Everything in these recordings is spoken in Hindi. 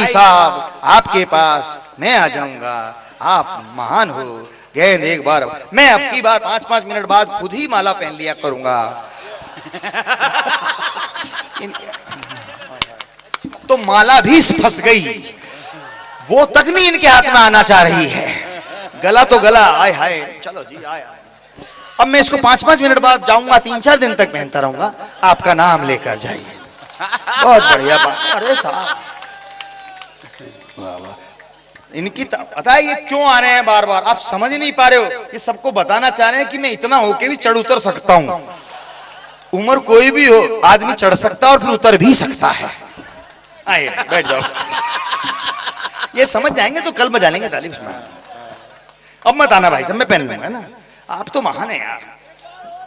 भाई साहब आपके पास मैं आ जाऊंगा, आप महान हो। गेंद एक बार, मैं अब की बार 5-5 मिनट बाद खुद ही माला पहन लिया करूंगा। तो माला भी फंस गई, वो तक नहीं इनके हाथ में आना चाह रही है। गला तो गला, आय हाय, चलो जी आया। अब मैं इसको 5-5 मिनट बाद जाऊंगा, 3-4 दिन तक पहनता रहूंगा, आपका नाम लेकर जाइए। बहुत बढ़िया बात। अरे साहब वाह वाह, इनकी पता है ये क्यों आ रहे हैं बार बार, आप समझ नहीं पा रहे हो। ये सबको बताना चाह रहे हैं कि मैं इतना होके भी चढ़ उतर सकता हूं। उम्र कोई भी हो, आदमी चढ़ सकता है और फिर उतर भी सकता है। आइए बैठ जाओ। ये समझ जाएंगे तो कल बजा लेंगे ताली उसमें। अब मत आना भाई साहब, मैं पहन लूंगा ना। आप तो महान है यार।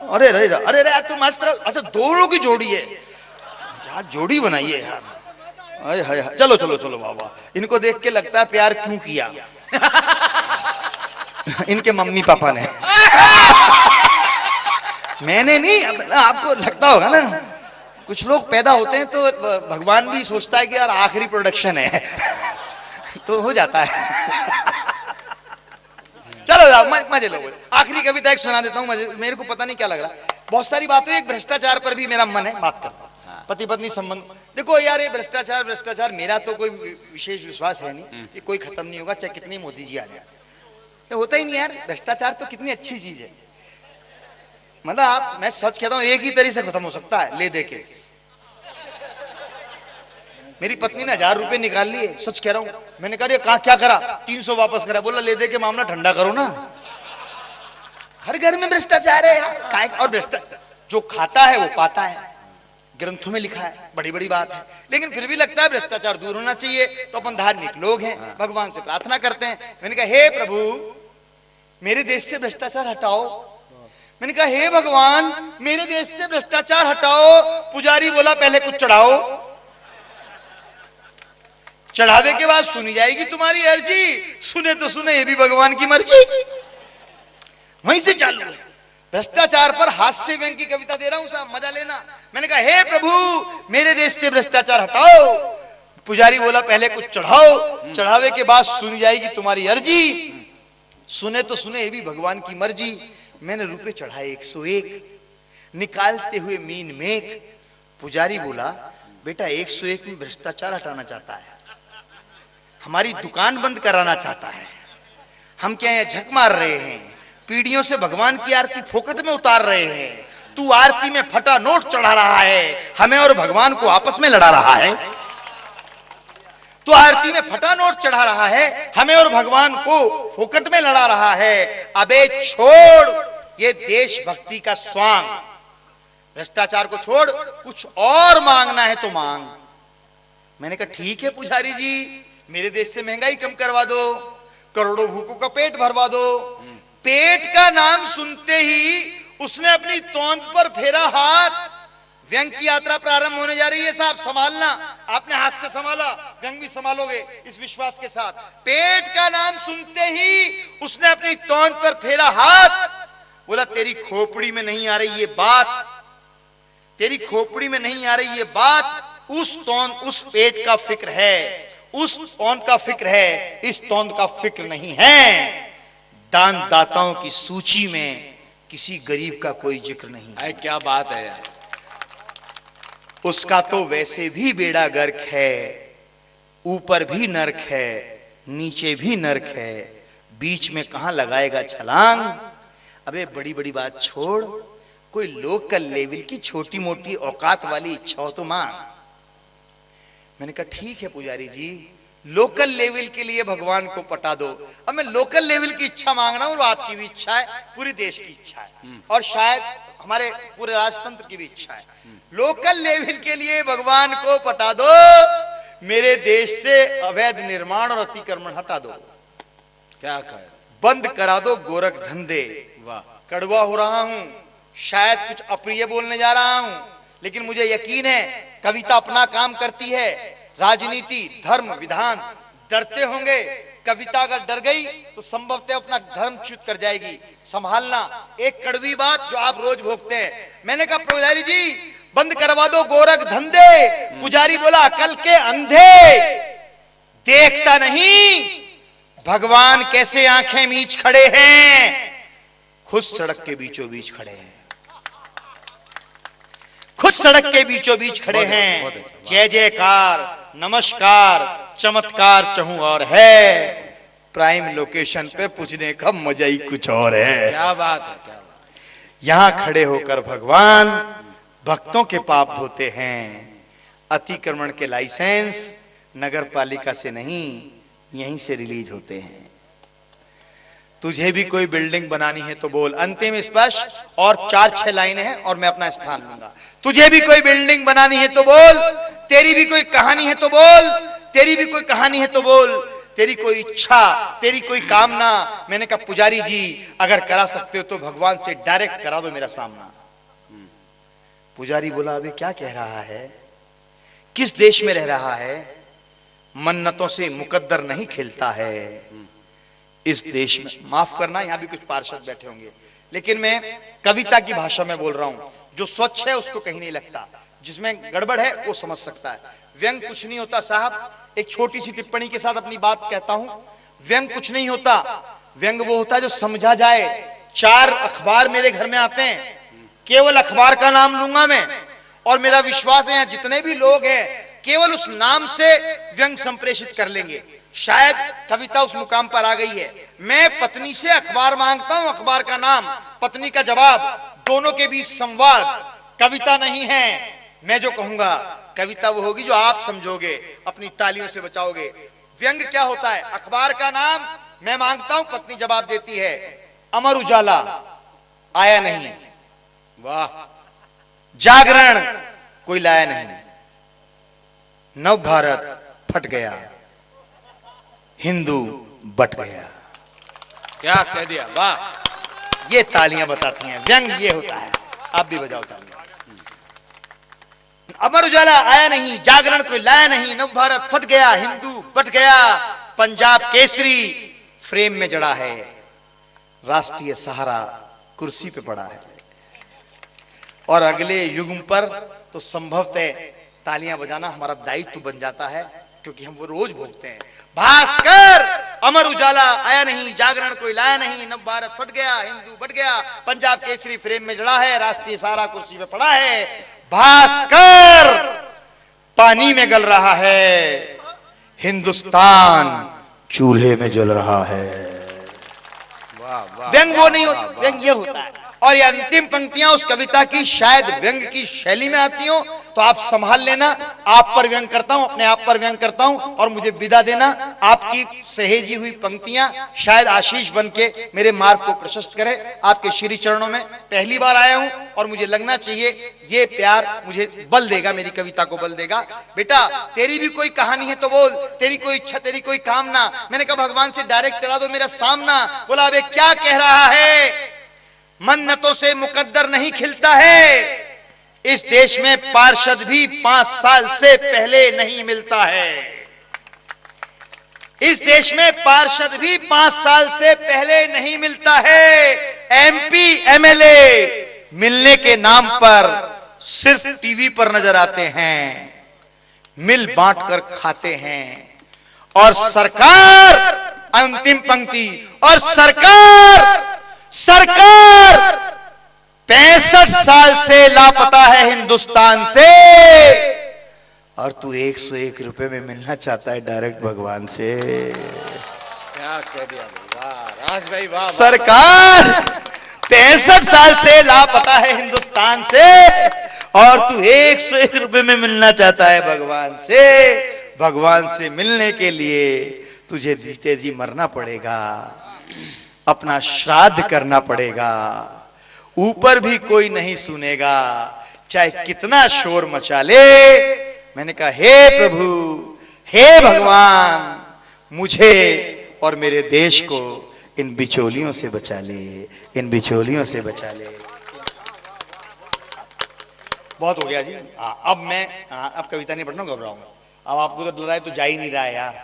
अरे अरे अरे यार तुम मस्त। अच्छा दोनों की जोड़ी है यार, जोड़ी बनाइए यार। हाय हाय, चलो चलो चलो बाबा। इनको देख के लगता है प्यार क्यों किया इनके मम्मी पापा ने। मैंने नहीं, आपको लगता होगा ना, कुछ लोग पैदा होते हैं तो भगवान भी सोचता है कि यार आखिरी प्रोडक्शन है तो हो जाता है। चलो यार मजे लो। आखिरी कविता एक सुना देता हूँ, मेरे को पता नहीं क्या लग रहा, बहुत सारी बातें। एक भ्रष्टाचार पर भी मेरा मन है बात करना, पति पत्नी संबंध। देखो यार ये भ्रष्टाचार भ्रष्टाचार, मेरा तो कोई विशेष विश्वास है नहीं, ये कोई खत्म नहीं होगा चाहे कितनी मोदी जी आ जाए, ये होता ही नहीं यार। भ्रष्टाचार तो कितनी अच्छी चीज है। मतलब आप, मैं सच कहता हूँ, एक ही तरीके से खत्म हो सकता है, ले दे के। मेरी पत्नी ने 1000 रुपए निकाल लिए, सच कह रहा हूँ। मैंने कहा कहा क्या करा, 300 वापस करा। बोला ले दे के मामला ठंडा करो ना। हर घर में भ्रष्टाचार है यार। और भ्रष्टाचार जो खाता है वो पाता है, ग्रंथों में लिखा है, बड़ी बड़ी बात है। लेकिन फिर भी लगता है भ्रष्टाचार दूर होना चाहिए। तो अपन धार्मिक लोग हैं, भगवान से प्रार्थना करते हैं। मैंने कहा हे प्रभु मेरे देश से भ्रष्टाचार हटाओ। मैंने कहा हे भगवान मेरे देश से भ्रष्टाचार हटाओ। पुजारी बोला पहले कुछ चढ़ाओ, चढ़ावे के बाद सुनी जाएगी तुम्हारी अर्जी। सुने तो सुने, ये भी भगवान की मर्जी। वहीं से चालू है। भ्रष्टाचार पर हास्य व्यंग की कविता दे रहा हूं साहब, मजा लेना। मैंने कहा हे प्रभु मेरे देश से भ्रष्टाचार हटाओ। पुजारी बोला पहले कुछ चढ़ाओ, चढ़ावे के बाद सुनी जाएगी तुम्हारी अर्जी। सुने तो सुने, ये भी भगवान की मर्जी। मैंने रुपए चढ़ाए 101, निकालते हुए मीन मेघ। पुजारी बोला बेटा 101 में भ्रष्टाचार हटाना चाहता है, हमारी दुकान बंद कराना चाहता है। हम क्या यहाँ झक मार रहे हैं, पीढ़ियों से भगवान की आरती फोकट में उतार रहे हैं। तू आरती में फटा नोट चढ़ा रहा है, हमें और भगवान को आपस में लड़ा रहा है। तो आरती में फटा नोट चढ़ा रहा है, हमें और भगवान को फोकट में लड़ा रहा है। अबे छोड़ ये देशभक्ति का स्वांग, भ्रष्टाचार को छोड़, कुछ और मांगना है तो मांग। मैंने कहा ठीक है पुजारी जी, मेरे देश से महंगाई कम करवा दो, करोड़ों भूखों का पेट भरवा दो। पेट का नाम सुनते ही उसने अपनी तोंद पर फेरा हाथ। व्यंग की यात्रा प्रारंभ होने जा रही है साहब, संभालना। आपने हाथ से संभाला, व्यंग भी संभालोगे इस विश्वास के साथ। पेट का नाम सुनते ही उसने अपनी तोंद पर फेरा हाथ। बोला तेरी खोपड़ी में नहीं आ रही ये बात, तेरी खोपड़ी में नहीं आ रही ये बात। उस तोंद, उस पेट का फिक्र है, उस तोंद का फिक्र है, इस तोंद का फिक्र नहीं है। दान दाताओं की सूची में किसी गरीब का कोई जिक्र नहीं है। क्या बात है यार। उसका तो वैसे भी बेड़ा गर्क है, ऊपर भी नर्क है, नीचे भी नर्क है, बीच में कहां लगाएगा छलांग। अबे बड़ी बड़ी बात छोड़, कोई लोकल लेवल की छोटी मोटी औकात वाली इच्छा हो तो मांग। मैंने कहा ठीक है पुजारी जी, लोकल लेवल के लिए भगवान को पटा दो। अब मैं लोकल लेवल की इच्छा मांग रहा हूं, और आपकी भी इच्छा है, पूरे देश की इच्छा है, और शायद हमारे पूरे राजतंत्र की भी इच्छा है। लोकल लेवल के लिए भगवान को पटा दो, मेरे देश से अवैध निर्माण और अतिक्रमण हटा दो। क्या कहे, बंद करा दो गोरख धंधे। वाह, कड़वा हो रहा हूं, शायद कुछ अप्रिय बोलने जा रहा हूं, लेकिन मुझे यकीन है कविता अपना काम करती है। राजनीति, धर्म, विधान डरते होंगे, कविता अगर डर गई तो संभवतः अपना धर्म च्युत कर जाएगी। संभालना। एक कड़वी बात जो आप रोज भोगते हैं। मैंने कहा पुजारी जी बंद करवा दो गोरख धंधे। पुजारी बोला अकल के अंधे, देखता नहीं भगवान कैसे आंखें मीच खड़े हैं, खुद सड़क के बीचों बीच खड़े हैं, खुद सड़क के बीचों बीच खड़े हैं। जय जयकार, नमस्कार, चमत्कार चहूं और है, प्राइम लोकेशन पे पूछने का मजा ही कुछ और है। क्या बात है, क्या बात। यहां खड़े होकर भगवान भक्तों के पाप धोते हैं। अतिक्रमण के लाइसेंस नगर पालिका से नहीं, यहीं से रिलीज होते हैं। तुझे भी कोई बिल्डिंग बनानी है तो बोल, अंतिम स्पर्श और 4-6 लाइनें हैं और मैं अपना स्थान लूंगा। तुझे भी कोई बिल्डिंग बनानी है तो बोल, तेरी भी कोई कहानी है तो बोल, तेरी भी कोई कहानी है तो बोल, तेरी कोई इच्छा, तेरी कोई कामना। मैंने कहा पुजारी जी अगर करा सकते हो तो भगवान से डायरेक्ट करा दो मेरा सामना। पुजारी बोला अबे क्या कह रहा है, किस देश में रह रहा है, मन्नतों से मुकद्दर नहीं खिलता है इस देश में। माफ करना यहां भी कुछ पार्षद बैठे होंगे, लेकिन मैं कविता की भाषा में बोल रहा हूं। जो स्वच्छ है उसको कहीं नहीं लगता, जिसमें गड़बड़ है वो समझ सकता है। व्यंग कुछ नहीं होता साहब, एक छोटी सी टिप्पणी के साथ अपनी बात कहता हूं। व्यंग कुछ नहीं होता, व्यंग वो होता है जो समझा जाए। 4 अखबार मेरे घर में आते हैं, केवल अखबार का नाम लूंगा मैं, और मेरा विश्वास है यहाँ जितने भी लोग हैं केवल उस नाम से व्यंग संप्रेषित कर लेंगे। शायद कविता उस मुकाम पर आ गई है। मैं पत्नी से अखबार मांगता हूं, अखबार का नाम, पत्नी का जवाब, दोनों के बीच संवाद। कविता नहीं है। मैं जो कहूंगा कविता वो होगी जो आप समझोगे, अपनी तालियों से बचाओगे। व्यंग क्या होता है, अखबार का नाम मैं मांगता हूं, पत्नी जवाब देती है। अमर उजाला आया नहीं, वाह। जागरण कोई लाया नहीं, नव भारत फट गया, हिंदू बट गया। क्या कह दिया, वाह। ये तालियां बताती हैं, व्यंग ये होता है। आप भी बजाओ तालियां। अमर उजाला आया नहीं, जागरण कोई लाया नहीं, नव भारत फट गया, हिंदू बट गया, पंजाब केसरी फ्रेम में जड़ा है, राष्ट्रीय सहारा कुर्सी पे पड़ा है। और अगले युग पर तो संभवतः तालियां बजाना हमारा दायित्व बन जाता है, क्योंकि हम वो रोज भोगते हैं। भास्कर, अमर उजाला आया नहीं, जागरण कोई लाया नहीं, नव भारत फट गया, हिंदू बट गया, पंजाब केसरी फ्रेम में जड़ा है, राष्ट्रीय सहारा कुर्सी पे पड़ा है। भास्कर पानी में गल रहा है, हिंदुस्तान चूल्हे में जल रहा है। वाह वाह। व्यंग वो नहीं होता, व्यंग ये होता है। और ये अंतिम पंक्तियां उस कविता की शायद व्यंग की शैली में आती हो, तो आप संभाल लेना। आप पर व्यंग करता हूं, अपने आप पर व्यंग करता हूं, और मुझे विदा देना। आपकी सहेजी हुई पंक्तियां शायद आशीष बन के मेरे मार्ग को प्रशस्त करे। आपके श्री चरणों में पहली बार आया हूं और मुझे लगना चाहिए ये प्यार मुझे बल देगा, मेरी कविता को बल देगा। बेटा तेरी भी कोई कहानी है तो बोल, तेरी कोई इच्छा, तेरी कोई कामना। मैंने कहा भगवान से डायरेक्ट करा दो मेरा सामना। बोला अबे क्या कह रहा है, मन्नतों से मुकद्दर नहीं खिलता है, इस देश में पार्षद भी 5 साल से पहले नहीं मिलता है। इस देश में पार्षद भी 5 साल से पहले नहीं मिलता है। एमपी एमएलए मिलने के नाम पर सिर्फ टीवी पर नजर आते हैं, मिल बांट कर खाते हैं। और सरकार, अंतिम पंक्ति, और सरकार 65 साल से लापता है हिंदुस्तान से, और तू 101 रुपए में मिलना चाहता है डायरेक्ट भगवान से। क्या कह दिया, वाह राज भाई, वाह। सरकार 65 साल से लापता है हिंदुस्तान से, और तू 101 रुपए में मिलना चाहता है भगवान से। भगवान से मिलने के लिए तुझे जीते जी मरना पड़ेगा, अपना श्राद्ध करना पड़ेगा। ऊपर भी कोई नहीं सुनेगा, चाहे कितना शोर मचा ले। मैंने कहा हे प्रभु, हे भगवान, मुझे और मेरे देश को इन बिचौलियों से बचा ले, इन बिचौलियों से बचा ले। बहुत हो गया जी। अब मैं अब कविता नहीं पढ़ना, घबराऊंगा। अब आपको तो डराए तो जा ही नहीं रहा है यार,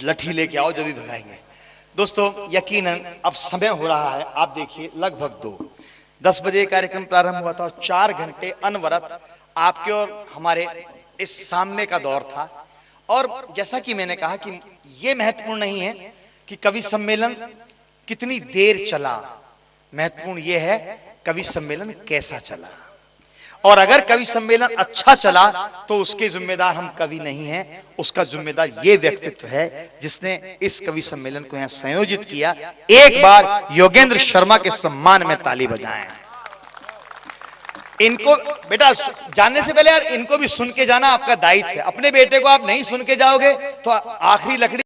लठी लेके आओ जब भी भगाएंगे। दोस्तों यकीनन अब समय हो रहा है, आप देखिए लगभग 10 बजे कार्यक्रम प्रारंभ हुआ था और 4 घंटे अनवरत आपके और हमारे इस सामने का दौर था। और जैसा कि मैंने कहा कि यह महत्वपूर्ण नहीं है कि कवि सम्मेलन कितनी देर चला, महत्वपूर्ण यह है कवि सम्मेलन कैसा चला। और अगर कवि सम्मेलन अच्छा चला तो उसके जिम्मेदार हम कवि नहीं हैं, उसका जिम्मेदार ये व्यक्तित्व है जिसने इस कवि सम्मेलन को यहां संयोजित किया। एक बार योगेंद्र शर्मा के सम्मान में ताली बजाएं। इनको बेटा जानने से पहले यार इनको भी सुन के जाना आपका दायित्व है। अपने बेटे को आप नहीं सुन के जाओगे तो आखिरी लकड़ी